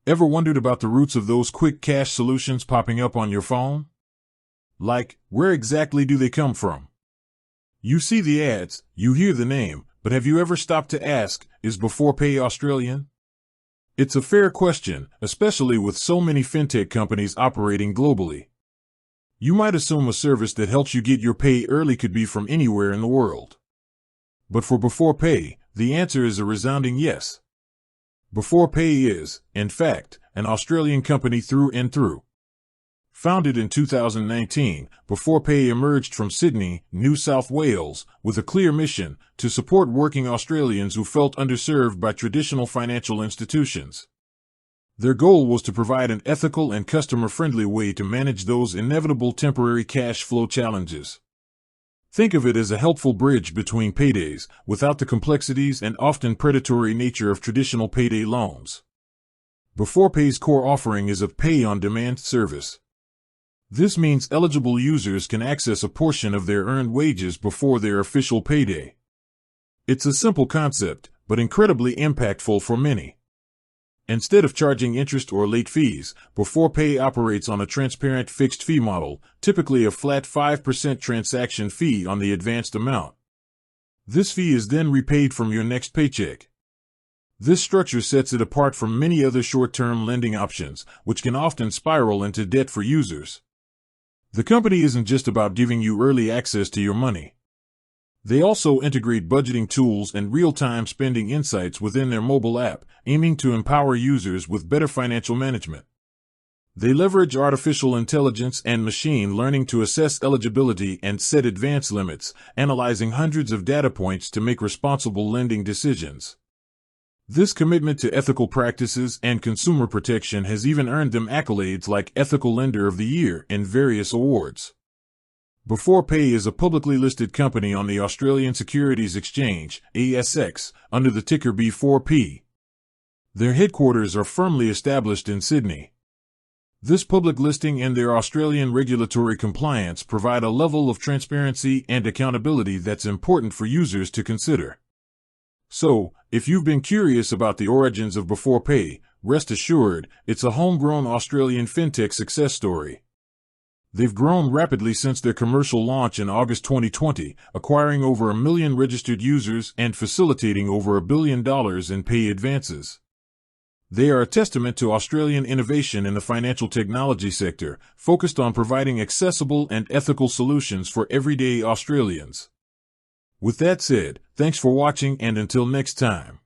Ever wondered about the roots of those quick cash solutions popping up on your phone? Like, where exactly do they come from? You see the ads, you hear the name, but have you ever stopped to ask, is Beforepay Australian? It's a fair question, especially with so many fintech companies operating globally. You might assume a service that helps you get your pay early could be from anywhere in the world. But for Beforepay, the answer is a resounding yes. Beforepay is, in fact, an Australian company through and through. Founded in 2019, Beforepay emerged from Sydney, New South Wales, with a clear mission to support working Australians who felt underserved by traditional financial institutions. Their goal was to provide an ethical and customer-friendly way to manage those inevitable temporary cash flow challenges. Think of it as a helpful bridge between paydays, without the complexities and often predatory nature of traditional payday loans. Beforepay's core offering is a pay-on-demand service. This means eligible users can access a portion of their earned wages before their official payday. It's a simple concept, but incredibly impactful for many. Instead of charging interest or late fees, Beforepay operates on a transparent fixed fee model, typically a flat 5% transaction fee on the advanced amount. This fee is then repaid from your next paycheck. This structure sets it apart from many other short-term lending options, which can often spiral into debt for users. The company isn't just about giving you early access to your money. They also integrate budgeting tools and real-time spending insights within their mobile app, aiming to empower users with better financial management. They leverage artificial intelligence and machine learning to assess eligibility and set advance limits, analyzing hundreds of data points to make responsible lending decisions. This commitment to ethical practices and consumer protection has even earned them accolades like Ethical Lender of the Year and various awards. Beforepay is a publicly listed company on the Australian Securities Exchange, ASX, under the ticker B4P. Their headquarters are firmly established in Sydney. This public listing and their Australian regulatory compliance provide a level of transparency and accountability that's important for users to consider. So, if you've been curious about the origins of Beforepay, rest assured, it's a homegrown Australian fintech success story. They've grown rapidly since their commercial launch in August 2020, acquiring over 1 million registered users and facilitating over $1 billion in pay advances. They are a testament to Australian innovation in the financial technology sector, focused on providing accessible and ethical solutions for everyday Australians. With that said, thanks for watching and until next time.